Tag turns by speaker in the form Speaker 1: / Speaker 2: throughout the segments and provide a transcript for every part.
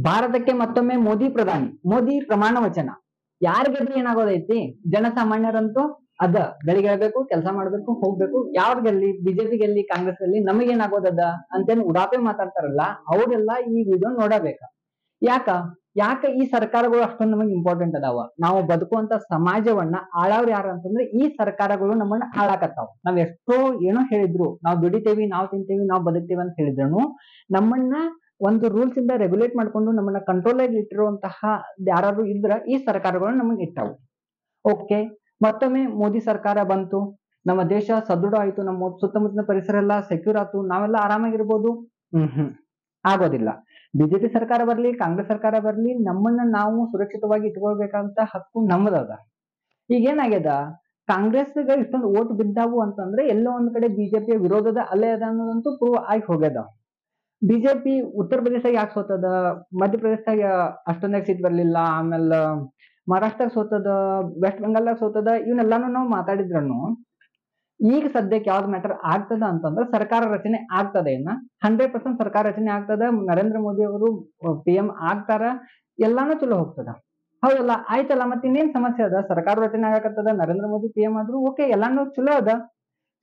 Speaker 1: ಭಾರತಕ್ಕೆ ಮತ್ತೊಮ್ಮೆ ಮೋದಿ ಪ್ರಧಾನಿ, ಮೋದಿ ಪ್ರಮಾಣ ವಚನ. ಯಾರ್ ಗೆದ್ರೆ ಏನಾಗೋದೈತಿ? ಜನಸಾಮಾನ್ಯರಂತೂ ಅದ ಬೆಳಿಗ್ಗೆ ಹೇಳ್ಬೇಕು, ಕೆಲಸ ಮಾಡ್ಬೇಕು, ಹೋಗ್ಬೇಕು. ಯಾವ್ದು ಗೆಲ್ಲಿ, ಬಿಜೆಪಿ ಗೆಲ್ಲಿ, ಕಾಂಗ್ರೆಸ್ ಗೆಲ್ಲಿ, ನಮಗೇನಾಗೋದದ ಅಂತೇನು ಉಡಾಪೆ ಮಾತಾಡ್ತಾರಲ್ಲ, ಅವರೆಲ್ಲ ಈ ವಿಡಿಯೋ ನೋಡಬೇಕ. ಯಾಕ ಯಾಕ ಈ ಸರ್ಕಾರಗಳು ಅಷ್ಟೊಂದು ನಮಗೆ ಇಂಪಾರ್ಟೆಂಟ್ ಅದಾವ? ನಾವು ಬದುಕುವಂತ ಸಮಾಜವನ್ನ ಆಳವ್ರು ಯಾರು ಅಂತಂದ್ರೆ ಈ ಸರ್ಕಾರಗಳು ನಮ್ಮನ್ನ ಹಾಳಾಕತ್ತಾವ. ನಾವ್ ಎಷ್ಟೋ ಏನೋ ಹೇಳಿದ್ರು, ನಾವು ದುಡಿತೇವಿ, ನಾವು ತಿಂತೇವಿ, ನಾವು ಬದುಕ್ತೇವಿ ಅಂತ ಹೇಳಿದ್ರು ನಮ್ಮನ್ನ ಒಂದು ರೂಲ್ಸ್ ಇಂದ ರೆಗ್ಯುಲೇಟ್ ಮಾಡ್ಕೊಂಡು ನಮ್ಮನ್ನ ಕಂಟ್ರೋಲ್ ಆಗಿ ಇಟ್ಟಿರುವಂತಹ ಯಾರು ಇದ್ರ ಈ ಸರ್ಕಾರಗಳು ನಮಗೆ ಇಟ್ಟವು. ಓಕೆ, ಮತ್ತೊಮ್ಮೆ ಮೋದಿ ಸರ್ಕಾರ ಬಂತು, ನಮ್ಮ ದೇಶ ಸದೃಢ ಆಯ್ತು, ನಮ್ಮ ಸುತ್ತಮುತ್ತಲಿನ ಪರಿಸರ ಎಲ್ಲ ಸೆಕ್ಯೂರ್ ಆಯ್ತು, ನಾವೆಲ್ಲ ಆರಾಮಾಗಿರ್ಬೋದು. ಆಗೋದಿಲ್ಲ. ಬಿಜೆಪಿ ಸರ್ಕಾರ ಬರ್ಲಿ, ಕಾಂಗ್ರೆಸ್ ಸರ್ಕಾರ ಬರ್ಲಿ, ನಮ್ಮನ್ನ ನಾವು ಸುರಕ್ಷಿತವಾಗಿ ಇಟ್ಕೊಳ್ಬೇಕಂತ ಹಕ್ಕು ನಮ್ಮದದ. ಈಗ ಏನಾಗ್ಯದ, ಕಾಂಗ್ರೆಸ್ಗೆ ಇಷ್ಟೊಂದು ಓಟ್ ಬಿದ್ದಾವು ಅಂತಂದ್ರೆ ಎಲ್ಲೋ ಒಂದ್ ಕಡೆ ಬಿಜೆಪಿಯ ವಿರೋಧದ ಅಲೆ ಅದ ಅನ್ನೋದಂತೂ ಪ್ರೂವ್ ಆಗಿ ಹೋಗ್ಯದ. ಬಿಜೆಪಿ ಉತ್ತರ ಪ್ರದೇಶ ಯಾಕೆ ಸೋತದ, ಮಧ್ಯಪ್ರದೇಶದಾಗ ಅಷ್ಟೊಂದಾಗ ಸೀಟ್ ಬರ್ಲಿಲ್ಲ, ಆಮೇಲೆ ಮಹಾರಾಷ್ಟ್ರ ಸೋತದ, ವೆಸ್ಟ್ ಬೆಂಗಾಲ್ದಾಗ ಸೋತದ, ಇವನ್ನೆಲ್ಲಾನು ನಾವು ಮಾತಾಡಿದ್ರನು ಈಗ ಸದ್ಯಕ್ಕೆ ಯಾವ್ದು ಮ್ಯಾಟರ್ ಆಗ್ತದ ಅಂತಂದ್ರೆ ಸರ್ಕಾರ ರಚನೆ ಆಗ್ತದೆ. 100% ಸರ್ಕಾರ ರಚನೆ ಆಗ್ತದ, ನರೇಂದ್ರ ಮೋದಿ ಅವರು PM ಆಗ್ತಾರ, ಎಲ್ಲಾನು ಚಲೋ ಹೋಗ್ತದ. ಹೌದಲ್ಲ, ಆಯ್ತಲ್ಲ, ಮತ್ತೆ ಇನ್ನೇನ್ ಸಮಸ್ಯೆ ಅದ? ಸರ್ಕಾರ ರಚನೆ ಆಗಕತ್ತದ, ನರೇಂದ್ರ ಮೋದಿ PM ಆದ್ರು ಓಕೆ, ಎಲ್ಲಾನು ಚಲೋ ಅದ,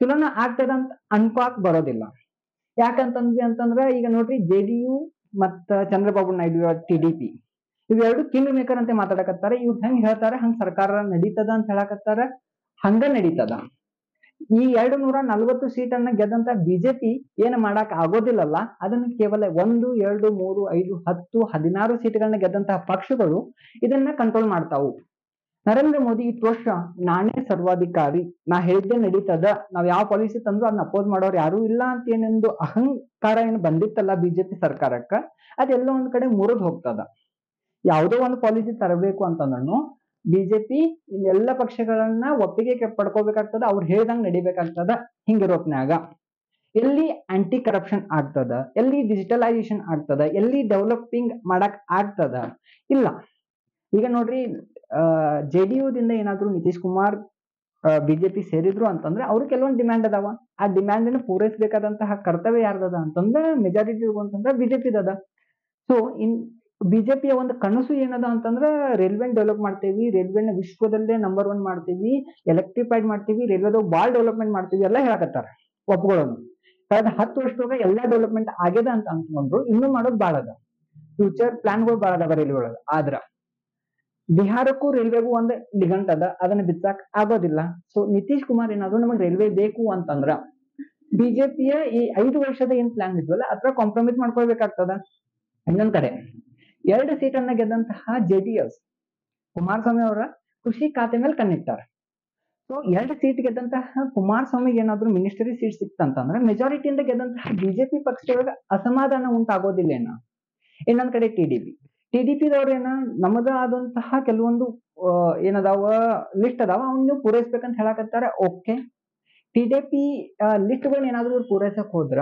Speaker 1: ಚಲೋನ ಆಗ್ತದ ಅಂತ ಅನ್ಕೋಕ್ ಬರೋದಿಲ್ಲ. ಯಾಕಂತಂದ್ವಿ ಅಂತಂದ್ರ ಈಗ ನೋಡ್ರಿ, JDU ಮತ್ತ ಚಂದ್ರಬಾಬು ನಾಯ್ಡು TDP ಇವೆರಡು ಕಿಂಗ್ ಮೇಕರ್ ಅಂತ ಮಾತಾಡಕತ್ತಾರ. ಇವ್ ಹೆಂಗ್ ಹೇಳ್ತಾರ ಹಂಗ ಸರ್ಕಾರ ನಡೀತದ ಅಂತ ಹೇಳಕತ್ತಾರ, ಹಂಗ ನಡೀತದ. ಈ 240 ಸೀಟನ್ನ ಗೆದ್ದಂತ ಬಿಜೆಪಿ ಏನ್ ಮಾಡಕ್ ಆಗೋದಿಲ್ಲಲ್ಲ, ಅದನ್ನ ಕೇವಲ 1, 2, 3, 5, 10, 16 ಸೀಟ್ಗಳನ್ನ ಗೆದ್ದಂತಹ ಪಕ್ಷಗಳು ಇದನ್ನ ಕಂಟ್ರೋಲ್ ಮಾಡ್ತಾವು. ನರೇಂದ್ರ ಮೋದಿ ಇಷ್ಟು ವರ್ಷ ನಾನೇ ಸರ್ವಾಧಿಕಾರಿ, ನಾ ಹೇಳಿದ್ದೆ ನಡೀತದ, ನಾವ್ ಯಾವ ಪಾಲಿಸಿ ತಂದ್ರು ಅದನ್ನ ಅಪೋಸ್ ಮಾಡೋರು ಯಾರು ಇಲ್ಲ ಅಂತ ಏನೆಂದು ಅಹಂಕಾರ ಏನು ಬಂದಿತ್ತಲ್ಲ ಬಿಜೆಪಿ ಸರ್ಕಾರಕ್ಕ, ಅದೆಲ್ಲ ಒಂದ್ ಕಡೆ ಮುರಿದ್ ಹೋಗ್ತದ. ಯಾವುದೋ ಒಂದು ಪಾಲಿಸಿ ತರಬೇಕು ಅಂತಂದ್ರೂ ಬಿಜೆಪಿ ಎಲ್ಲ ಪಕ್ಷಗಳನ್ನ ಒಪ್ಪಿಗೆ ಪಡ್ಕೋಬೇಕಾಗ್ತದ, ಅವ್ರು ಹೇಳ್ದಂಗ್ ನಡಿಬೇಕಾಗ್ತದ. ಹಿಂಗಿರೋತ್ನ್ಯಾಗ ಎಲ್ಲಿ ಆಂಟಿ ಕರಪ್ಷನ್ ಆಗ್ತದ, ಎಲ್ಲಿ ಡಿಜಿಟಲೈಸೇಷನ್ ಆಗ್ತದ, ಎಲ್ಲಿ ಡೆವಲಪಿಂಗ್ ಮಾಡಕ್ ಆಗ್ತದ? ಇಲ್ಲ. ಈಗ ನೋಡ್ರಿ, JDU ದಿಂದ ಏನಾದ್ರು ನಿತೀಶ್ ಕುಮಾರ್ ಬಿಜೆಪಿ ಸೇರಿದ್ರು ಅಂತಂದ್ರೆ ಅವ್ರು ಕೆಲವೊಂದು ಡಿಮ್ಯಾಂಡ್ ಅದಾವ. ಆ ಡಿಮ್ಯಾಂಡ್ ಅನ್ನು ಪೂರೈಸಬೇಕಾದಂತಹ ಕರ್ತವ್ಯ ಯಾರ್ದದ ಅಂತಂದ್ರೆ ಮೆಜಾರಿಟಿ ಇರುವಂತಂದ್ರೆ ಬಿಜೆಪಿದದ. ಸೊ ಬಿಜೆಪಿಯ ಒಂದು ಕನಸು ಏನದ ಅಂತಂದ್ರೆ ರೈಲ್ವೆ ಡೆವಲಪ್ ಮಾಡ್ತೀವಿ, ರೈಲ್ವೆನ ವಿಶ್ವದಲ್ಲೇ ನಂಬರ್ 1 ಮಾಡ್ತೀವಿ, ಎಲೆಕ್ಟ್ರಿಫೈಡ್ ಮಾಡ್ತೀವಿ, ರೈಲ್ವೆದಾಗ ಬಾಳ್ ಡೆವಲಪ್ಮೆಂಟ್ ಮಾಡ್ತೀವಿ ಎಲ್ಲ ಹೇಳಕತ್ತಾರ, ಒಪ್ಕೊಳ್ಳೋದು. ಕಳೆದ 10 ವರ್ಷದೊಳಗ ಎಲ್ಲಾ ಡೆವಲಪ್ಮೆಂಟ್ ಆಗ್ಯದ ಅಂತ ಅನ್ಕೊಂಡ್ರು, ಇನ್ನೂ ಮಾಡೋದು ಬಾಳ ಅದ, ಫ್ಯೂಚರ್ ಪ್ಲಾನ್ಗಳು ಬಾಳ ಅದಾವ ರೈಲ್ವೆ ಒಳಗ. ಆದ್ರ ಬಿಹಾರಕ್ಕೂ ರೈಲ್ವೆಗೂ ಒಂದು ಲಿಗಂಟ್ ಅದ, ಅದನ್ನ ಬಿಚ್ಚಾಕ್ ಆಗೋದಿಲ್ಲ. ಸೊ ನಿತೀಶ್ ಕುಮಾರ್ ಏನಾದ್ರು ನಮಗೆ ರೈಲ್ವೆ ಬೇಕು ಅಂತಂದ್ರ ಬಿಜೆಪಿಯ ಈ 5 ವರ್ಷದ ಏನ್ ಪ್ಲಾನ್ ಇದ್ವಲ್ಲ ಅದ್ರ ಕಾಂಪ್ರಮೈಸ್ ಮಾಡ್ಕೊಳ್ಬೇಕಾಗ್ತದ. ಇನ್ನೊಂದ್ ಕಡೆ 2 ಸೀಟನ್ನ ಗೆದ್ದಂತಹ JDS ಕುಮಾರಸ್ವಾಮಿ ಅವರ ಕೃಷಿ ಖಾತೆ ಮೇಲೆ ಕಣ್ಣಿಟ್ಟಾರ. ಸೊ 2 ಸೀಟ್ ಗೆದ್ದಂತಹ ಕುಮಾರಸ್ವಾಮಿಗೆ ಏನಾದ್ರು ಮಿನಿಸ್ಟರಿ ಸೀಟ್ ಸಿಕ್ತಂತಂದ್ರೆ ಮೆಜಾರಿಟಿಯಿಂದ ಗೆದ್ದಂತಹ ಬಿಜೆಪಿ ಪಕ್ಷದೊಳಗ ಅಸಮಾಧಾನ ಉಂಟಾಗೋದಿಲ್ಲ ಏನ. ಇನ್ನೊಂದ್ ಕಡೆ TDPದವ್ರೇನ ನಮಗ ಆದಂತಹ ಕೆಲವೊಂದು ಏನದಾವ ಲಿಸ್ಟ್ ಅದಾವ, ಅವನ್ನ ಪೂರೈಸ್ಬೇಕಂತ ಹೇಳಕತ್ತಾರ. ಓಕೆ, TDP ಲಿಸ್ಟ್ಗಳನ್ನ ಏನಾದ್ರು ಪೂರೈಸಕ್ ಹೋದ್ರ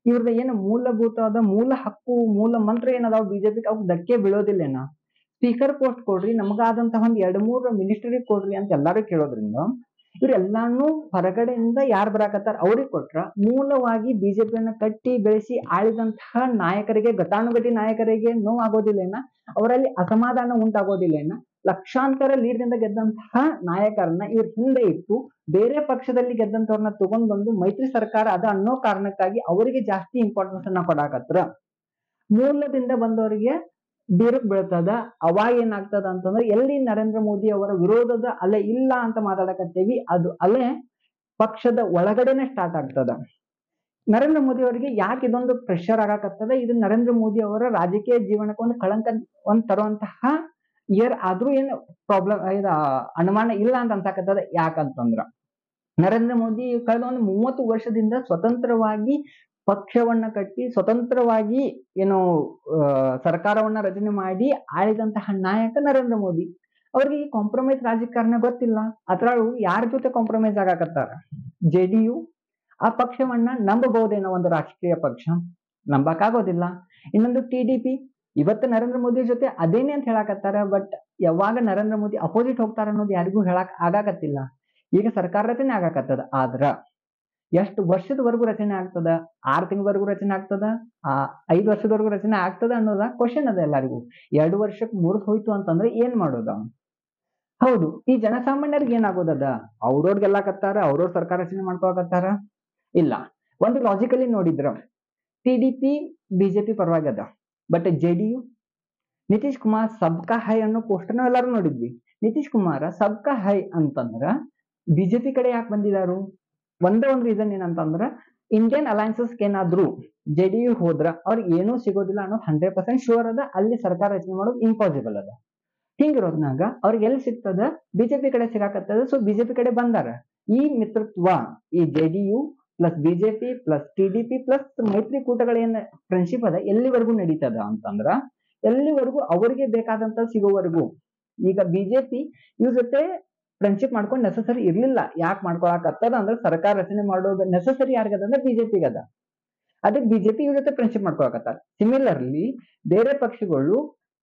Speaker 1: ಇವ್ರದ ಏನು ಮೂಲಭೂತವಾದ ಮೂಲ ಹಕ್ಕು, ಮೂಲ ಮಂತ್ರ ಏನದಾವ ಬಿಜೆಪಿ ಅವ್ರು ಧಕ್ಕೆ ಬೀಳೋದಿಲ್ಲೇನ. ಸ್ಪೀಕರ್ ಪೋಸ್ಟ್ ಕೊಡ್ರಿ, ನಮಗಾದಂತಹ ಒಂದ್ 2-3 ಮಿನಿಸ್ಟರಿ ಕೊಡ್ರಿ ಅಂತ ಎಲ್ಲಾರು ಕೇಳೋದ್ರಿಂದ ಇವ್ರೆಲ್ಲಾನು ಹೊರಗಡೆಯಿಂದ ಯಾರು ಬರಾಕತ್ತಾರ ಅವ್ರಿಗೆ ಕೊಟ್ರ ಮೂಲವಾಗಿ ಬಿಜೆಪಿಯನ್ನ ಕಟ್ಟಿ ಬೆಳೆಸಿ ಆಳಿದಂತಹ ನಾಯಕರಿಗೆ, ಘಟಾನುಘಟಿ ನಾಯಕರಿಗೆ ನೋವಾಗೋದಿಲ್ಲೇನ, ಅವರಲ್ಲಿ ಅಸಮಾಧಾನ ಉಂಟಾಗೋದಿಲ್ಲೇನ. ಲಕ್ಷಾಂತರ ಲೀಡ್ದಿಂದ ಗೆದ್ದಂತಹ ನಾಯಕರನ್ನ ಇವ್ರ ಹಿಂದೆ ಇಟ್ಟು ಬೇರೆ ಪಕ್ಷದಲ್ಲಿ ಗೆದ್ದಂತವ್ರನ್ನ ತಗೊಂಡ್ ಬಂದು ಮೈತ್ರಿ ಸರ್ಕಾರ ಅದ ಅನ್ನೋ ಕಾರಣಕ್ಕಾಗಿ ಅವರಿಗೆ ಜಾಸ್ತಿ ಇಂಪಾರ್ಟೆನ್ಸ್ ಅನ್ನ ಕೊಡಾಕತ್ರ. ಮೂಲದಿಂದ ಬಂದವರಿಗೆ ಬೀರಕ್ ಬೀಳ್ತದ. ಅವಾಗ ಏನಾಗ್ತದ ಅಂತಂದ್ರೆ ಎಲ್ಲಿ ನರೇಂದ್ರ ಮೋದಿ ಅವರ ವಿರೋಧದ ಅಲೆ ಇಲ್ಲ ಅಂತ ಮಾತಾಡಕತ್ತೇವಿ, ಅದು ಅಲೆ ಪಕ್ಷದ ಒಳಗಡೆನೆ ಸ್ಟಾರ್ಟ್ ಆಗ್ತದ. ನರೇಂದ್ರ ಮೋದಿ ಅವರಿಗೆ ಯಾಕೆ ಇದೊಂದು ಪ್ರೆಷರ್ ಆಗಾಕತ್ತದ? ಇದು ನರೇಂದ್ರ ಮೋದಿ ಅವರ ರಾಜಕೀಯ ಜೀವನಕ್ಕೆ ಒಂದು ಕಳಂಕ ತರುವಂತಹ ಇಯರ್ ಆದ್ರೂ ಏನು ಪ್ರಾಬ್ಲಮ್ ಅನುಮಾನ ಇಲ್ಲ ಅಂತ ಅನ್ಸಾಕತ್ತದ. ಯಾಕಂತಂದ್ರ ನರೇಂದ್ರ ಮೋದಿ ಕಳೆದ ಒಂದು 30 ವರ್ಷದಿಂದ ಸ್ವತಂತ್ರವಾಗಿ ಪಕ್ಷವನ್ನ ಕಟ್ಟಿ ಸ್ವತಂತ್ರವಾಗಿ ಏನು ಸರ್ಕಾರವನ್ನ ರಚನೆ ಮಾಡಿ ಆಳಿದಂತಹ ನಾಯಕ ನರೇಂದ್ರ ಮೋದಿ. ಅವ್ರಿಗೆ ಈ ಕಾಂಪ್ರಮೈಸ್ ರಾಜಕಾರಣ ಗೊತ್ತಿಲ್ಲ. ಅದ್ರೊಳಗೂ ಯಾರ ಜೊತೆ ಕಾಂಪ್ರಮೈಸ್ ಆಗಾಕತ್ತಾರ? JDU ಆ ಪಕ್ಷವನ್ನ ನಂಬಬಹುದೇನೋ, ಒಂದು ರಾಷ್ಟ್ರೀಯ ಪಕ್ಷ, ನಂಬಕ್ಕಾಗೋದಿಲ್ಲ. ಇನ್ನೊಂದು TDP ಇವತ್ತು ನರೇಂದ್ರ ಮೋದಿ ಜೊತೆ ಅದೇನೆ ಅಂತ ಹೇಳಕತ್ತಾರ, ಬಟ್ ಯಾವಾಗ ನರೇಂದ್ರ ಮೋದಿ ಅಪೋಸಿಟ್ ಹೋಗ್ತಾರ ಅನ್ನೋದು ಯಾರಿಗೂ ಹೇಳಕ್ ಆಗಾಕತ್ತಿಲ್ಲ. ಈಗ ಸರ್ಕಾರ ರಚನೆ ಆಗಾಕತ್ತದ. ಆದ್ರ ಎಷ್ಟು ವರ್ಷದವರೆಗೂ ರಚನೆ ಆಗ್ತದ? 6 ತಿಂಗಳವರೆಗೂ ರಚನೆ ಆಗ್ತದ? 5 ವರ್ಷದವರೆಗೂ ರಚನೆ ಆಗ್ತದ ಅನ್ನೋದ ಕ್ವಶನ್ ಅದ ಎಲ್ಲರಿಗೂ. 2 ವರ್ಷಕ್ಕೆ ಮುರಿದು ಹೋಯ್ತು ಅಂತಂದ್ರೆ ಏನ್ ಮಾಡೋದ? ಹೌದು, ಈ ಜನಸಾಮಾನ್ಯರಿಗೆ ಏನಾಗೋದದ? ಅವ್ರವ್ರ್ ಗೆಲ್ಲಾಕತ್ತಾರ, ಅವ್ರವ್ರ ಸರ್ಕಾರ ರಚನೆ ಮಾಡ್ಕೊಳಕತ್ತಾರ? ಇಲ್ಲ. ಒಂದು ಲಾಜಿಕಲಿ ನೋಡಿದ್ರ ಟಿಡಿಪಿ ಬಿಜೆಪಿ ಪರವಾಗಿ ಅದ, ಬಟ್ ಜೆಡಿಯು ನಿತೀಶ್ ಕುಮಾರ್ ಸಬ್ಕಾ ಹೈ ಅನ್ನೋ ಪೋಸ್ಟರ್ ನಾವ್ ಎಲ್ಲಾರು ನೋಡಿದ್ವಿ. ನಿತೀಶ್ ಕುಮಾರ್ ಸಬ್ಕಾ ಹೈ ಅಂತಂದ್ರ ಬಿಜೆಪಿ ಕಡೆ ಯಾಕೆ ಬಂದಿದಾರು? ಒಂದೇ ಒಂದು ರೀಸನ್ ಏನಂತಂದ್ರ ಇಂಡಿಯನ್ ಅಲಯನ್ಸಸ್ ಏನಾದ್ರು ಜೆಡಿಯು ಹೋದ್ರ ಅವ್ರಿಗೆ ಏನೂ ಸಿಗೋದಿಲ್ಲ ಅನ್ನೋದು 100% ಶೂರ್ ಅದ. ಅಲ್ಲಿ ಸರ್ಕಾರ ರಚನೆ ಮಾಡೋದು ಇಂಪಾಸಿಬಲ್ ಅದ. ಹಿಂಗಿರೋದ್ನಾಗ ಅವ್ರಿಗೆ ಎಲ್ಲಿ ಸಿಗ್ತದ? ಬಿಜೆಪಿ ಕಡೆ ಸಿಗಾಕತ್ತದ. ಸೊ ಬಿಜೆಪಿ ಕಡೆ ಬಂದಾರ. ಈ ಮಿತ್ರತ್ವ, ಈ JDU plus BJP plus TDP plus ಮೈತ್ರಿಕೂಟಗಳೇನ್ ಫ್ರೆಂಡ್ಶಿಪ್ ಅದ ಎಲ್ಲಿವರೆಗೂ ನಡೀತದ ಅಂತಂದ್ರ ಎಲ್ಲಿವರೆಗೂ ಅವರಿಗೆ ಬೇಕಾದಂತ ಸಿಗೋವರೆಗೂ. ಈಗ ಬಿಜೆಪಿ ಇವ್ರ ಜೊತೆ ಫ್ರೆಂಡ್ಶಿಪ್ ಮಾಡ್ಕೊಂಡು ನೆಸಸರಿ ಇರ್ಲಿಲ್ಲ. ಯಾಕೆ ಮಾಡ್ಕೊಳಕತ್ತದ ಅಂದ್ರೆ ಸರ್ಕಾರ ರಚನೆ ಮಾಡೋದು ನೆಸಸರಿ ಯಾರಿಗದ ಅಂದ್ರೆ ಬಿಜೆಪಿಗೆ ಅದ. ಅದಕ್ಕೆ ಬಿಜೆಪಿ ಇವ್ರ ಜೊತೆ ಫ್ರೆಂಡ್ಶಿಪ್ ಮಾಡ್ಕೊಳಕತ್ತಾರ. ಸಿಮಿಲರ್ಲಿ ಬೇರೆ ಪಕ್ಷಗಳು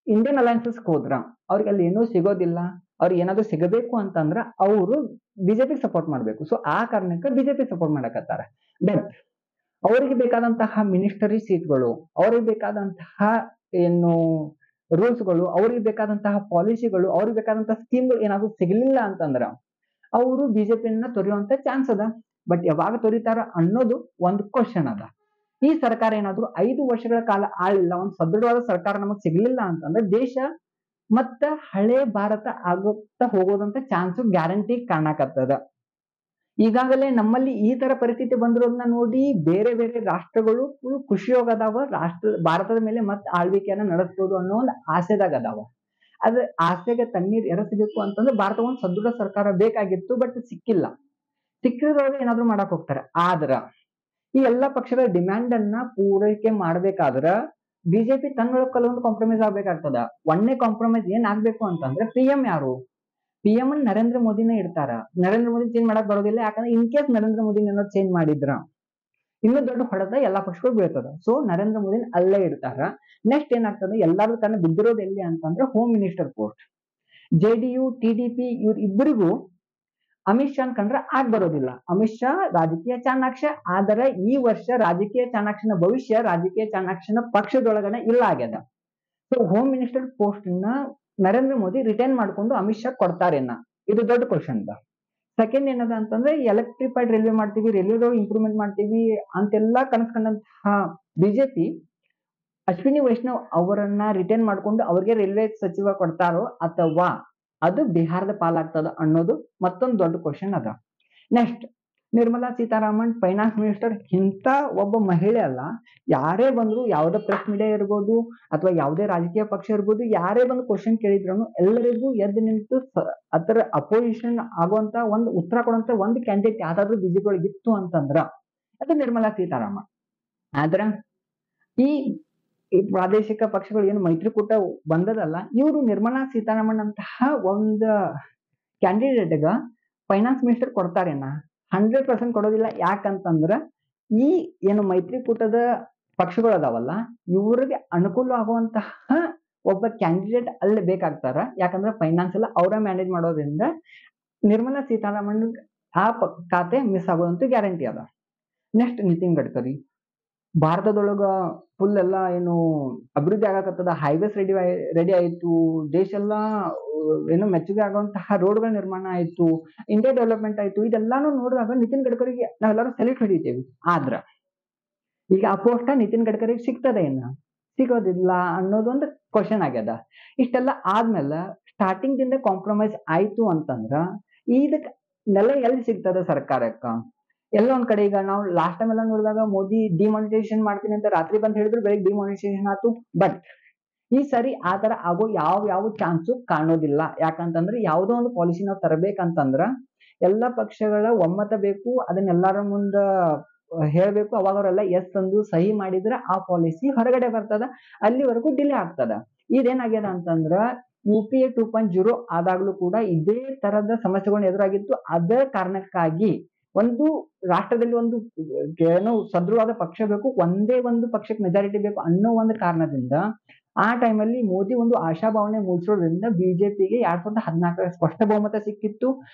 Speaker 1: ಇಂಡಿಯನ್ ಅಲಯನ್ಸಸ್ ಹೋದ್ರ ಅವ್ರಿಗೆ ಅಲ್ಲಿ ಏನೂ ಸಿಗೋದಿಲ್ಲ. ಅವ್ರಿಗೆ ಏನಾದ್ರು ಸಿಗಬೇಕು ಅಂತಂದ್ರ ಅವರು ಬಿಜೆಪಿ ಸಪೋರ್ಟ್ ಮಾಡ್ಬೇಕು. ಸೊ ಆ ಕಾರಣಕ್ಕೆ ಬಿಜೆಪಿ ಸಪೋರ್ಟ್ ಮಾಡಕತ್ತಾರ. ಬಟ್ ಅವರಿಗೆ ಬೇಕಾದಂತಹ ಮಿನಿಸ್ಟರಿ ಸೀಟ್ಗಳು, ಅವ್ರಿಗೆ ಬೇಕಾದಂತಹ ಏನು ರೂಲ್ಸ್ಗಳು, ಅವ್ರಿಗೆ ಬೇಕಾದಂತಹ ಪಾಲಿಸಿಗಳು, ಅವ್ರಿಗೆ ಬೇಕಾದಂತಹ ಸ್ಕೀಮ್ಗಳು ಏನಾದ್ರು ಸಿಗಲಿಲ್ಲ ಅಂತಂದ್ರ ಅವರು ಬಿಜೆಪಿಯನ್ನ ತೊರೆಯುವಂತ ಚಾನ್ಸ್ ಅದ. ಬಟ್ ಯಾವಾಗ ತೊರಿತಾರ ಅನ್ನೋದು ಒಂದು ಕ್ವಶನ್ ಅದ. ಈ ಸರ್ಕಾರ ಏನಾದ್ರು 5 ವರ್ಷಗಳ ಕಾಲ ಆಳಿಲ್ಲ, ಒಂದು ಸದೃಢವಾದ ಸರ್ಕಾರ ನಮಗ್ ಸಿಗ್ಲಿಲ್ಲ ಅಂತಂದ್ರೆ ದೇಶ ಮತ್ತ ಹಳೆ ಭಾರತ ಆಗುತ್ತಾ ಹೋಗೋದಂತ ಚಾನ್ಸ್ ಗ್ಯಾರಂಟಿ ಕಾಣಕತ್ತದ. ಈಗಾಗಲೇ ನಮ್ಮಲ್ಲಿ ಈ ತರ ಪರಿಸ್ಥಿತಿ ಬಂದಿರೋದನ್ನ ನೋಡಿ ಬೇರೆ ಬೇರೆ ರಾಷ್ಟ್ರಗಳು ಖುಷಿಯೋಗದಾವ. ಭಾರತದ ಮೇಲೆ ಮತ್ತೆ ಆಳ್ವಿಕೆಯನ್ನ ನಡೆಸಬಹುದು ಅನ್ನೋ ಒಂದು ಆಸೆದಾಗ ಅದಾವ. ಅದ್ರ ಆಸೆಗೆ ತಣ್ಣೀರ್ ಎರಸಬೇಕು ಅಂತಂದ್ರೆ ಭಾರತ ಒಂದು ಸದೃಢ ಸರ್ಕಾರ ಬೇಕಾಗಿತ್ತು, ಬಟ್ ಸಿಕ್ಕಿಲ್ಲ. ಸಿಕ್ಕಿದ್ರೊಳಗೆ ಏನಾದ್ರು ಮಾಡಕ್ ಹೋಗ್ತಾರೆ. ಆದ್ರ ಈ ಎಲ್ಲಾ ಪಕ್ಷಗಳ ಡಿಮ್ಯಾಂಡ್ ಅನ್ನ ಪೂರೈಕೆ ಮಾಡ್ಬೇಕಾದ್ರ ಬಿಜೆಪಿ ತನ್ನೊಳಗೆ ಕೆಲವೊಂದು ಕಾಂಪ್ರಮೈಸ್ ಆಗ್ಬೇಕಾಗ್ತದ. ಒಂದೇ ಕಾಂಪ್ರಮೈಸ್ ಏನ್ ಆಗ್ಬೇಕು ಅಂತಂದ್ರೆ ಪಿಎಂ ಯಾರು? ಪಿಎಂ ಅನ್ ನರೇಂದ್ರ ಮೋದಿನೇ ಇರ್ತಾರ. ನರೇಂದ್ರ ಮೋದಿ ಚೇಂಜ್ ಮಾಡಕ್ ಬರೋದಿಲ್ಲ. ಯಾಕಂದ್ರೆ ಇನ್ ಕೇಸ್ ನರೇಂದ್ರ ಮೋದಿ ಏನಾದ್ರು ಚೇಂಜ್ ಮಾಡಿದ್ರ ಇನ್ನೂ ದೊಡ್ಡ ಹೊಡೆತ ಎಲ್ಲಾ ಪಕ್ಷಗಳು ಬೀಳ್ತದ. ಸೊ ನರೇಂದ್ರ ಮೋದಿನ ಅಲ್ಲೇ ಇಡ್ತಾರ. ನೆಕ್ಸ್ಟ್ ಏನಾಗ್ತದೆ, ಎಲ್ಲಾರು ತನ್ನ ಬಿದ್ದಿರೋದು ಎಲ್ಲಿ ಅಂತಂದ್ರೆ home minister post. JDU TDP ಇವ್ರ ಇಬ್ಬರಿಗೂ ಅಮಿತ್ ಶಾ ಕಂಡ್ರೆ ಆಗ್ ಬರೋದಿಲ್ಲ. ಅಮಿತ್ ಶಾ ರಾಜಕೀಯ ಚಾಣಾಕ್ಷ. ಆದರೆ ಈ ವರ್ಷ ರಾಜಕೀಯ ಚಾಣಾಕ್ಷನ ಭವಿಷ್ಯ ರಾಜಕೀಯ ಚಾಣಾಕ್ಷನ ಪಕ್ಷದೊಳಗನೆ ಇಲ್ಲ ಆಗ್ಯದ. ಸೊ ಹೋಮ್ ಮಿನಿಸ್ಟರ್ ಪೋಸ್ಟ್ ನ ನರೇಂದ್ರ ಮೋದಿ ರಿಟೈನ್ ಮಾಡ್ಕೊಂಡು ಅಮಿತ್ ಶಾ ಕೊಡ್ತಾರೇನ? ಇದು ದೊಡ್ಡ ಕ್ವಶನ್ ಅದ. ಸೆಕೆಂಡ್ ಏನದ ಅಂತಂದ್ರೆ ಎಲೆಕ್ಟ್ರಿಫೈಡ್ ರೈಲ್ವೆ ಮಾಡ್ತೀವಿ, ರೈಲ್ವೆ ಇಂಪ್ರೂವ್ಮೆಂಟ್ ಮಾಡ್ತೀವಿ ಅಂತೆಲ್ಲಾ ಕನಸ್ಕೊಂಡಂತಹ ಬಿಜೆಪಿ ಅಶ್ವಿನಿ ವೈಷ್ಣವ್ ಅವರನ್ನ ರಿಟೈನ್ ಮಾಡ್ಕೊಂಡು ಅವ್ರಿಗೆ ರೈಲ್ವೆ ಸಚಿವ ಕೊಡ್ತಾರೋ ಅಥವಾ ಅದು ಬಿಹಾರದ ಪಾಲಾಗ್ತದ ಅನ್ನೋದು ಮತ್ತೊಂದು ದೊಡ್ಡ ಕ್ವಶನ್ ಅದ. Next Nirmala Sitharaman finance minister. ಇಂಥ ಒಬ್ಬ ಮಹಿಳೆ ಅಲ್ಲ, ಯಾರೇ ಬಂದ್ರು, ಯಾವುದೇ ಪ್ರೆಸ್ ಮೀಡಿಯಾ ಇರ್ಬೋದು ಅಥವಾ ಯಾವುದೇ ರಾಜಕೀಯ ಪಕ್ಷ ಇರ್ಬೋದು, ಯಾರೇ ಬಂದು ಕ್ವಶನ್ ಕೇಳಿದ್ರು ಎಲ್ಲರಿಗೂ ಎದ್ದು ನಿಂತು ಅದರ ಅಪೋಸಿಷನ್ ಆಗುವಂತ ಒಂದು ಉತ್ತರ ಕೊಡುವಂತ ಒಂದು ಕ್ಯಾಂಡಿಡೇಟ್ ಯಾವ್ದಾದ್ರು ಬಿಜೆಪಿ ಒಳಗೆ ಇತ್ತು ಅಂತಂದ್ರ ಅದು ನಿರ್ಮಲಾ ಸೀತಾರಾಮನ್. ಆದ್ರ ಈ ಪ್ರಾದೇಶಿಕ ಪಕ್ಷಗಳು ಏನು ಮೈತ್ರಿಕೂಟ ಬಂದದಲ್ಲ, ಇವರು ನಿರ್ಮಲಾ ಸೀತಾರಾಮನ್ ಅಂತಹ ಒಂದು ಕ್ಯಾಂಡಿಡೇಟ್ಗ ಫೈನಾನ್ಸ್ ಮಿನಿಸ್ಟರ್ ಕೊಡ್ತಾರೇನ? 100% ಕೊಡೋದಿಲ್ಲ. ಯಾಕಂತಂದ್ರ ಈ ಏನು ಮೈತ್ರಿಕೂಟದ ಪಕ್ಷಗಳು ಅದಾವಲ್ಲ, ಇವ್ರಿಗೆ ಅನುಕೂಲ ಆಗುವಂತಹ ಒಬ್ಬ ಕ್ಯಾಂಡಿಡೇಟ್ ಅಲ್ಲಿ ಬೇಕಾಗ್ತಾರ. ಯಾಕಂದ್ರೆ ಫೈನಾನ್ಸ್ ಎಲ್ಲ ಅವರ ಮ್ಯಾನೇಜ್ ಮಾಡೋದ್ರಿಂದ ನಿರ್ಮಲಾ ಸೀತಾರಾಮನ್ ಆ ಖಾತೆ ಮಿಸ್ ಆಗೋದಂತೂ ಗ್ಯಾರಂಟಿ ಅದ. ನೆಕ್ಸ್ಟ್ ನಿತಿನ್ ಗಡ್ಕರಿ. ಭಾರತದೊಳಗ ಫುಲ್ ಎಲ್ಲಾ ಏನು ಅಭಿವೃದ್ಧಿ ಆಗಕತ್ತದ, ಹೈವೇಸ್ ರೆಡಿ ಆಯ್ತು, ದೇಶ ಎಲ್ಲಾ ಏನು ಮೆಚ್ಚುಗೆ ಆಗುವಂತಹ ರೋಡ್ಗಳ ನಿರ್ಮಾಣ ಆಯ್ತು, ಇಂಡಿಯಾ ಡೆವಲಪ್ಮೆಂಟ್ ಆಯ್ತು. ಇದೆಲ್ಲಾನು ನೋಡಿದಾಗ ನಿತಿನ್ ಗಡ್ಕರಿಗೆ ನಾವೆಲ್ಲರೂ ಸೆಲ್ಯೂಟ್ ಹೊಡಿತೇವಿ. ಆದ್ರ ಈಗ ಆ ಪೋಸ್ಟ್ ನಿತಿನ್ ಗಡ್ಕರಿಗೆ ಸಿಗ್ತದ ಏನ? ಸಿಗೋದಿಲ್ಲ ಅನ್ನೋದೊಂದು ಕ್ವಶನ್ ಆಗ್ಯದ. ಇಷ್ಟೆಲ್ಲ ಆದ್ಮೇಲೆ ಸ್ಟಾರ್ಟಿಂಗ್ ದಿಂದ ಕಾಂಪ್ರಮೈಸ್ ಆಯ್ತು ಅಂತಂದ್ರ ಇದಕ್ ನೆಲ ಎಲ್ಲಿ ಸಿಗ್ತದ ಸರ್ಕಾರಕ್ಕ? ಎಲ್ಲ ಒಂದ್ ಕಡೆ ಈಗ ನಾವು ಲಾಸ್ಟ್ ಟೈಮ್ ಎಲ್ಲ ನೋಡಿದಾಗ ಮೋದಿ ಡಿಮಾನಿಟೈಸೇಷನ್ ಮಾಡ್ತೀನಿ ಅಂತ ರಾತ್ರಿ ಬಂದ್ ಹೇಳಿದ್ರು, ಬೆಳಿಗ್ಗೆ ಡಿಮಾನಿಟೈಸೇಷನ್ ಆಯ್ತು. ಬಟ್ ಈ ಸರಿ ಆತರ ಆಗೋ ಯಾವ ಚಾನ್ಸು ಕಾಣೋದಿಲ್ಲ. ಯಾಕಂತಂದ್ರೆ ಯಾವ್ದೋ ಒಂದು ಪಾಲಿಸಿ ನಾವು ತರಬೇಕಂತಂದ್ರ ಎಲ್ಲಾ ಪಕ್ಷಗಳ ಒಮ್ಮತ ಬೇಕು, ಅದನ್ನೆಲ್ಲಾರ ಮುಂದ ಹೇಳ್ಬೇಕು. ಅವಾಗ ಅವರೆಲ್ಲ ಎಸ್ ಅಂದು ಸಹಿ ಮಾಡಿದ್ರೆ ಆ ಪಾಲಿಸಿ ಹೊರಗಡೆ ಬರ್ತದ. ಅಲ್ಲಿವರೆಗೂ ಡಿಲೇ ಆಗ್ತದ. ಇದೇನಾಗ್ಯದ ಅಂತಂದ್ರ UPA 2.0 ಆದಾಗ್ಲೂ ಕೂಡ ಇದೇ ತರದ ಸಮಸ್ಯೆಗಳನ್ನ ಎದುರಾಗಿತ್ತು. ಅದೇ ಕಾರಣಕ್ಕಾಗಿ ಒಂದು ರಾಷ್ಟ್ರದಲ್ಲಿ ಒಂದು ಏನೋ ಸದೃಢವಾದ ಪಕ್ಷ ಬೇಕು, ಒಂದೇ ಒಂದು ಪಕ್ಷಕ್ಕೆ ಮೆಜಾರಿಟಿ ಬೇಕು ಅನ್ನೋ ಒಂದು ಕಾರಣದಿಂದ ಆ ಟೈಮಲ್ಲಿ ಮೋದಿ ಒಂದು ಆಶಾಭಾವನೆ ಮೂಡಿಸೋದ್ರಿಂದ ಬಿಜೆಪಿಗೆ 2014 ಸ್ಪಷ್ಟ ಬಹುಮತ ಸಿಕ್ಕಿತ್ತು.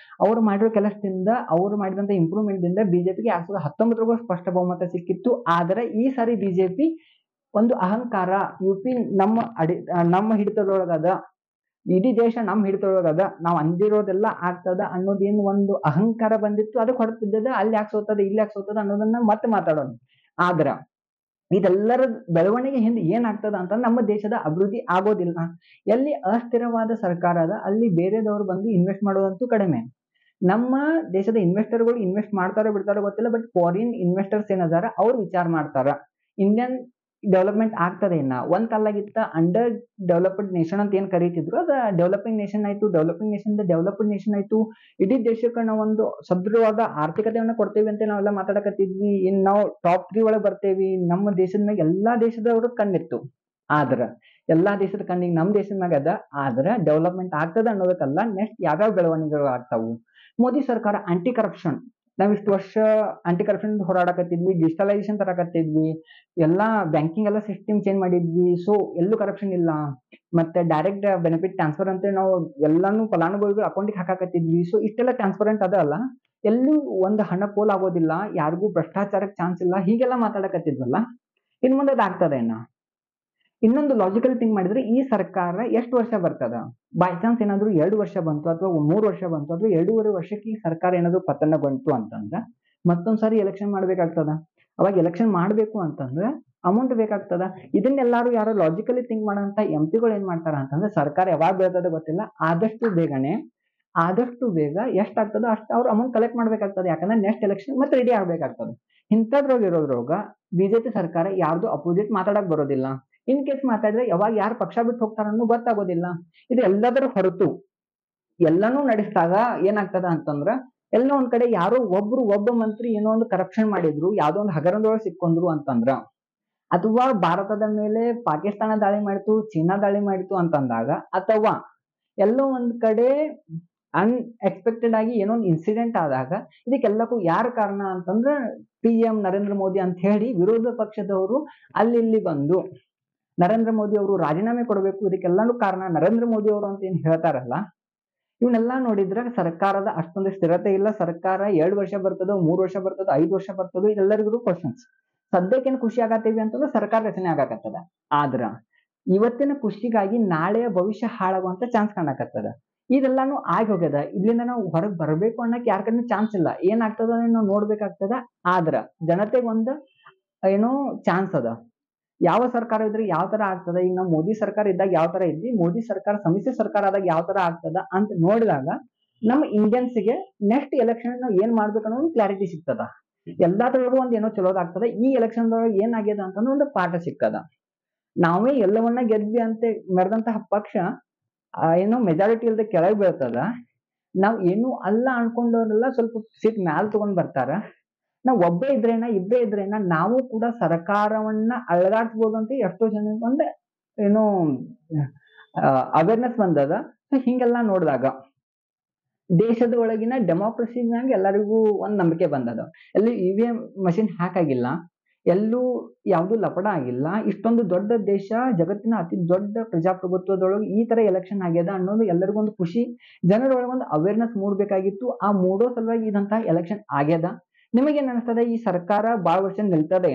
Speaker 1: ಅವ್ರು ಮಾಡಿರೋ ಕೆಲಸದಿಂದ, ಅವ್ರು ಮಾಡಿದಂತ ಇಂಪ್ರೂವ್ಮೆಂಟ್ ದಿಂದ ಬಿಜೆಪಿಗೆ 2019 ಸ್ಪಷ್ಟ ಬಹುಮತ ಸಿಕ್ಕಿತ್ತು. ಆದ್ರೆ ಈ ಸಾರಿ ಬಿಜೆಪಿ ಒಂದು ಅಹಂಕಾರ, ಯುಪಿ ನಮ್ಮ ಹಿಡಿತದೊಳಗದ, ಇಡೀ ದೇಶ ನಮ್ಮ ಹಿಡಿತದೊಳಗದ, ನಾವ್ ಅಂದಿರೋದೆಲ್ಲ ಆಗ್ತದ ಅನ್ನೋದೇನು ಒಂದು ಅಹಂಕಾರ ಬಂದಿತ್ತು. ಅದಕ್ಕೆ ಹೊರತಿದ್ದದ ಅಲ್ಲಿ ಯಾಕೆ ಸೋತದ, ಇಲ್ಲಿ ಯಾಕೆ ಸೋತದ ಅನ್ನೋದನ್ನ ಮತ್ತೆ ಮಾತಾಡೋಣ. ಆದ್ರ ಇದೆಲ್ಲರ ಬೆಳವಣಿಗೆ ಹಿಂದೆ ಏನಾಗ್ತದ ಅಂತ ನಮ್ಮ ದೇಶದ ಅಭಿವೃದ್ಧಿ ಆಗೋದಿಲ್ಲ. ಎಲ್ಲಿ ಅಸ್ಥಿರವಾದ ಸರ್ಕಾರ ಅದ ಅಲ್ಲಿ ಬೇರೆದವರು ಬಂದು ಇನ್ವೆಸ್ಟ್ ಮಾಡೋದಂತೂ ಕಡಿಮೆ. ನಮ್ಮ ದೇಶದ ಇನ್ವೆಸ್ಟರ್ಗಳು ಇನ್ವೆಸ್ಟ್ ಮಾಡ್ತಾರೋ ಬಿಡ್ತಾರೋ ಗೊತ್ತಿಲ್ಲ, ಬಟ್ ಫಾರಿನ್ ಇನ್ವೆಸ್ಟರ್ಸ್ ಏನದಾರ ಅವ್ರು ವಿಚಾರ ಮಾಡ್ತಾರ ಇಂಡಿಯನ್ ಡೆವಲಪ್ಮೆಂಟ್ ಆಗ್ತದೆ. ಒಂದ್ ಕಾಲಾಗಿತ್ತ ಅಂಡರ್ ಡೆವಲಪ್ಡ್ ನೇಷನ್ ಅಂತ ಏನ್ ಕರೀತಿದ್ರು, ಅದ ಡೆವಲಪಿಂಗ್ ನೇಷನ್ ಆಯ್ತು. ಡೆವಲಪಿಂಗ್ ನೇಷನ್ ಡೆವಲಪ್ಡ್ ನೇಷನ್ ಆಯ್ತು. ಇಡೀ ದೇಶಕ್ಕೆ ನಾವು ಒಂದು ಸದೃಢವಾದ ಆರ್ಥಿಕತೆಯನ್ನ ಕೊಡ್ತೇವೆ ಅಂತ ನಾವೆಲ್ಲ ಮಾತಾಡಕತ್ತಿದ್ವಿ. ಇನ್ ನಾವು ಟಾಪ್ 3 ಒಳಗೆ ಬರ್ತೇವಿ. ನಮ್ಮ ದೇಶದ ಮ್ಯಾಗ ಎಲ್ಲಾ ದೇಶದವ್ರ ಕಣ್ಣಿತ್ತು. ಆದ್ರ ಎಲ್ಲಾ ದೇಶದ ಕಣ್ಣಿಗೆ ನಮ್ ದೇಶದ ಮ್ಯಾಗ ಅದ. ಆದ್ರ ಡೆವಲಪ್ಮೆಂಟ್ ಆಗ್ತದ ಅನ್ನೋದಕ್ಕಲ್ಲ, ನೆಕ್ಸ್ಟ್ ಯಾವ್ಯಾವ ಬೆಳವಣಿಗೆಗಳು ಆಗ್ತಾವು. ಮೋದಿ ಸರ್ಕಾರ ಆಂಟಿ ಕರಪ್ಷನ್, ನಾವ್ ಇಷ್ಟು ವರ್ಷ ಆಂಟಿ ಕರಪ್ಷನ್ ಹೋರಾಡಕತ್ತಿದ್ವಿ, ಡಿಜಿಟಲೈಸೇಷನ್ ತರಕತ್ತಿದ್ವಿ, ಎಲ್ಲಾ ಬ್ಯಾಂಕಿಂಗ್ ಎಲ್ಲ ಸಿಸ್ಟಮ್ ಚೇಂಜ್ ಮಾಡಿದ್ವಿ. ಸೊ ಎಲ್ಲೂ ಕರಪ್ಷನ್ ಇಲ್ಲ. ಮತ್ತೆ ಡೈರೆಕ್ಟ್ ಬೆನಿಫಿಟ್ ಟ್ರಾನ್ಸ್ಫರ್ ಅಂತ ನಾವು ಎಲ್ಲಾನು ಫಲಾನುಭವಿಗಳು ಅಕೌಂಟಿಗೆ ಹಾಕಾಕತ್ತಿದ್ವಿ. ಸೊ ಇಷ್ಟೆಲ್ಲ ಟ್ರಾನ್ಸ್ಪರೆಂಟ್ ಅದ ಅಲ್ಲ, ಎಲ್ಲೂ ಒಂದು ಹಣ ಪೋಲ್ ಆಗೋದಿಲ್ಲ, ಯಾರಿಗೂ ಭ್ರಷ್ಟಾಚಾರಕ್ಕೆ ಚಾನ್ಸ್ ಇಲ್ಲ, ಹೀಗೆಲ್ಲ ಮಾತಾಡಕತ್ತಿದ್ವಲ್ಲ. ಇನ್ ಮುಂದೆ ಅದಾಗ್ತದೆ. ಇನ್ನೊಂದು ಲಾಜಿಕಲ್ ಥಿಂಕ್ ಮಾಡಿದ್ರೆ ಈ ಸರ್ಕಾರ ಎಷ್ಟು ವರ್ಷ ಬರ್ತದ, ಬೈ ಚಾನ್ಸ್ ಏನಾದ್ರು 2 ವರ್ಷ ಬಂತು ಅಥವಾ 3 ವರ್ಷ ಬಂತು ಅಥವಾ 2.5 ವರ್ಷಕ್ಕೆ ಈ ಸರ್ಕಾರ ಏನಾದ್ರು ಪತನ ಬಂತು ಅಂತಂದ್ರ ಮತ್ತೊಂದ್ಸಾರಿ ಎಲೆಕ್ಷನ್ ಮಾಡ್ಬೇಕಾಗ್ತದ. ಅವಾಗ ಎಲೆಕ್ಷನ್ ಮಾಡ್ಬೇಕು ಅಂತಂದ್ರೆ ಅಮೌಂಟ್ ಬೇಕಾಗ್ತದ. ಇದನ್ನೆಲ್ಲಾರು ಯಾರೋ ಲಾಜಿಕಲಿ ಥಿಂಕ್ ಮಾಡೋಂತ ಎಂಪಿಗಳು ಏನ್ ಮಾಡ್ತಾರ ಅಂತಂದ್ರೆ, ಸರ್ಕಾರ ಯಾವಾಗ ಬೀಳ್ತದ ಗೊತ್ತಿಲ್ಲ, ಆದಷ್ಟು ಬೇಗ ಎಷ್ಟಾಗ್ತದೋ ಅಷ್ಟು ಅವ್ರು ಅಮೌಂಟ್ ಕಲೆಕ್ಟ್ ಮಾಡ್ಬೇಕಾಗ್ತದೆ. ಯಾಕಂದ್ರೆ ನೆಕ್ಸ್ಟ್ ಎಲೆಕ್ಷನ್ ಮತ್ತೆ ರೆಡಿ ಆಗ್ಬೇಕಾಗ್ತದೆ. ಇಂಥದ್ರೊಳಗಿರೋದ್ರೊಳಗ ಬಿಜೆಪಿ ಸರ್ಕಾರ ಯಾರ್ದು ಅಪೋಸಿಟ್ ಮಾತಾಡಕ್ ಬರೋದಿಲ್ಲ. ಇನ್ ಕೇಸ್ ಮಾತಾಡಿದ್ರೆ ಯಾವಾಗ ಯಾರು ಪಕ್ಷ ಬಿಟ್ಟು ಹೋಗ್ತಾರ ಅನ್ನೋ ಗೊತ್ತಾಗೋದಿಲ್ಲ. ಇದು ಎಲ್ಲದರ ಹೊರತು ಎಲ್ಲಾನು ನಡೆಸಿದಾಗ ಏನಾಗ್ತದ ಅಂತಂದ್ರ, ಎಲ್ಲೋ ಒಂದ್ ಕಡೆ ಯಾರೋ ಒಬ್ಬ ಮಂತ್ರಿ ಏನೋ ಒಂದು ಕರಪ್ಷನ್ ಮಾಡಿದ್ರು, ಯಾವ್ದೋ ಒಂದು ಹಗರಣದೊಳಗೆ ಸಿಕ್ಕೊಂಡ್ರು ಅಂತಂದ್ರ, ಅಥವಾ ಭಾರತದ ಮೇಲೆ ಪಾಕಿಸ್ತಾನ ದಾಳಿ ಮಾಡಿತು, ಚೀನಾ ದಾಳಿ ಮಾಡಿತು ಅಂತಂದಾಗ, ಅಥವಾ ಎಲ್ಲೋ ಒಂದ್ ಕಡೆ ಅನ್ಎಕ್ಸ್ಪೆಕ್ಟೆಡ್ ಆಗಿ ಏನೋ ಒಂದು ಇನ್ಸಿಡೆಂಟ್ ಆದಾಗ ಇದಕ್ಕೆಲ್ಲಕ್ಕೂ ಯಾರು ಕಾರಣ ಅಂತಂದ್ರೆ PM ನರೇಂದ್ರ ಮೋದಿ ಅಂತ ಹೇಳಿ ವಿರೋಧ ಪಕ್ಷದವರು ಅಲ್ಲಿ ಬಂದು ನರೇಂದ್ರ ಮೋದಿ ಅವರು ರಾಜೀನಾಮೆ ಕೊಡಬೇಕು, ಇದಕ್ಕೆಲ್ಲಾನು ಕಾರಣ ನರೇಂದ್ರ ಮೋದಿ ಅವರು ಅಂತ ಏನ್ ಹೇಳ್ತಾರಲ್ಲ, ಇವನ್ನೆಲ್ಲಾ ನೋಡಿದ್ರೆ ಸರ್ಕಾರದ ಅಷ್ಟೊಂದು ಸ್ಥಿರತೆ ಇಲ್ಲ. ಸರ್ಕಾರ 2 ವರ್ಷ ಬರ್ತದೋ, 3 ವರ್ಷ ಬರ್ತದೋ, 5 ವರ್ಷ ಬರ್ತದೋ, ಇದೆಲ್ಲರಿಗೂ ಕ್ವಶನ್ಸ್. ಸದ್ಯಕ್ಕೇನು ಖುಷಿ ಆಗತ್ತೇವಿ ಅಂತಂದ್ರೆ ಸರ್ಕಾರ ರಚನೆ ಆಗಾಕತ್ತದ. ಆದ್ರ ಇವತ್ತಿನ ಖುಷಿಗಾಗಿ ನಾಳೆಯ ಭವಿಷ್ಯ ಹಾಳಾಗುವಂತ ಚಾನ್ಸ್ ಕಾಣಕತ್ತದ. ಇದೆಲ್ಲಾನು ಆಗಿ ಹೋಗ್ಯದ. ಇಲ್ಲಿಂದ ನಾವು ಹೊರಗೆ ಬರ್ಬೇಕು ಅನ್ನಕ್ ಯಾರ ಕಡೆ ಚಾನ್ಸ್ ಇಲ್ಲ. ಏನಾಗ್ತದ ನಾವು ನೋಡ್ಬೇಕಾಗ್ತದ. ಆದ್ರ ಜನತೆಗೆ ಒಂದು ಏನೋ ಚಾನ್ಸ್ ಅದ. ಯಾವ ಸರ್ಕಾರ ಇದ್ರೆ ಯಾವ ತರ ಆಗ್ತದ, ಈಗ ನಾವು ಮೋದಿ ಸರ್ಕಾರ ಇದ್ದಾಗ ಯಾವ ತರ ಇದ್ವಿ, ಮೋದಿ ಸರ್ಕಾರ ಸಮ್ಮಿಶ್ರ ಸರ್ಕಾರ ಆದಾಗ ಯಾವ ತರ ಆಗ್ತದ ಅಂತ ನೋಡಿದಾಗ ನಮ್ಮ ಇಂಡಿಯನ್ಸ್ಗೆ ನೆಕ್ಸ್ಟ್ ಎಲೆಕ್ಷನ್ ನಾವು ಏನ್ ಮಾಡ್ಬೇಕು ಅನ್ನೋ ಕ್ಲಾರಿಟಿ ಸಿಗ್ತದ. ಎಲ್ಲಾದ್ರೊಳಗೂ ಒಂದ್ ಏನೋ ಚಲೋದಾಗ್ತದ. ಈ ಎಲೆಕ್ಷನ್ ದೊಳಗೆ ಏನಾಗ್ಯದ ಅಂತ ಒಂದು ಪಾಠ ಸಿಕ್ಕದ. ನಾವೇ ಎಲ್ಲವನ್ನ ಗೆದ್ವಿ ಅಂತ ಮೆರೆದಂತಹ ಪಕ್ಷ ಏನೋ ಮೆಜಾರಿಟಿ ಇಲ್ದೆ ಕೆಳಗೆ ಬೀಳ್ತದ. ನಾವ್ ಏನು ಅಲ್ಲ ಅನ್ಕೊಂಡವ್ರೆಲ್ಲ ಸ್ವಲ್ಪ ಸೀಟ್ ಮ್ಯಾಲ್ ತಗೊಂಡ್ ಬರ್ತಾರ. ನಾವ್ ಒಬ್ಬೇ ಇದ್ರೇನ ನಾವು ಕೂಡ ಸರ್ಕಾರವನ್ನ ಅಳಗಾಡ್ಸ್ಬೋದು ಅಂತ ಎಷ್ಟೋ ಜನ ಒಂದ್ ಏನೋ ಅವೇರ್ನೆಸ್ ಬಂದದ. ಹಿಂಗೆಲ್ಲಾ ನೋಡಿದಾಗ ದೇಶದ ಒಳಗಿನ ಡೆಮೋಕ್ರಸಿ ಮ್ಯಾಗ ಎಲ್ಲರಿಗೂ ಒಂದ್ ನಂಬಿಕೆ ಬಂದದ. ಎಲ್ಲಿ EVM ಮಷಿನ್ ಹ್ಯಾಕ್ ಆಗಿಲ್ಲ, ಎಲ್ಲೂ ಯಾವ್ದು ಲಪಡ ಆಗಿಲ್ಲ. ಇಷ್ಟೊಂದು ದೊಡ್ಡ ದೇಶ, ಜಗತ್ತಿನ ಅತಿ ದೊಡ್ಡ ಪ್ರಜಾಪ್ರಭುತ್ವದೊಳಗೆ ಈ ತರ ಎಲೆಕ್ಷನ್ ಆಗ್ಯದ ಅನ್ನೋದು ಎಲ್ಲರಿಗೂ ಒಂದು ಖುಷಿ. ಜನರೊಳಗೆ ಒಂದು ಅವೇರ್ನೆಸ್ ಮೂಡ್ಬೇಕಾಗಿತ್ತು. ಆ ಮೂಡೋ ಸಲುವಾಗಿ ಇದಂತಹ ಎಲೆಕ್ಷನ್ ಆಗ್ಯದ. ನಿಮಗೇನ್ ಅನಿಸ್ತದ, ಈ ಸರ್ಕಾರ ಬಹಳ ವರ್ಷ ನಿಲ್ತದೆ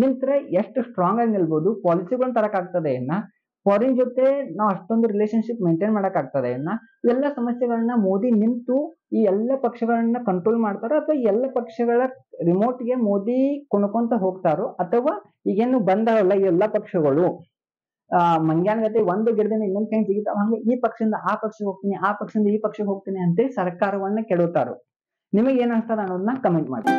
Speaker 1: ನಿಂತ್ರೆ ಎಷ್ಟು ಸ್ಟ್ರಾಂಗ್ ಆಗಿ ನಿಲ್ಬಹುದು, ಪಾಲಿಸಿಗಳನ್ನ ತರಕ್ ಆಗ್ತದೆ ಫಾರಿನ್ ಜೊತೆ ನಾವು ಅಷ್ಟೊಂದು ರಿಲೇಶನ್ಶಿಪ್ ಮೇಂಟೈನ್ ಮಾಡಕ್ ಆಗ್ತದೆ ಎಲ್ಲ ಸಮಸ್ಯೆಗಳನ್ನ ಮೋದಿ ನಿಂತು ಈ ಎಲ್ಲ ಪಕ್ಷಗಳನ್ನ ಕಂಟ್ರೋಲ್ ಮಾಡ್ತಾರೋ, ಅಥವಾ ಎಲ್ಲ ಪಕ್ಷಗಳ ರಿಮೋಟ್ಗೆ ಮೋದಿ ಕುಣ್ಕೊಂತ ಹೋಗ್ತಾರೋ, ಅಥವಾ ಈಗೇನು ಬಂದವಲ್ಲ ಈ ಎಲ್ಲಾ ಪಕ್ಷಗಳು ಮಂಗ್ಯಾನ್ ಗತೆ ಒಂದು ಗಿಡದಿಂದ ಇನ್ನೊಂದ್ ಕೈ ಸಿಗಿತಾವ, ಹಂಗೆ ಈ ಪಕ್ಷದಿಂದ ಆ ಪಕ್ಷಕ್ಕೆ ಹೋಗ್ತೀನಿ, ಆ ಪಕ್ಷದಿಂದ ಈ ಪಕ್ಷಕ್ಕೆ ಹೋಗ್ತೀನಿ ಅಂತ ಸರ್ಕಾರವನ್ನ ಕೆಡುತ್ತಾರೋ. ನಿಮಗೆ ಏನ್ ಅನ್ಸ್ತದ ಅನ್ನೋದನ್ನ ಕಮೆಂಟ್ ಮಾಡಿ.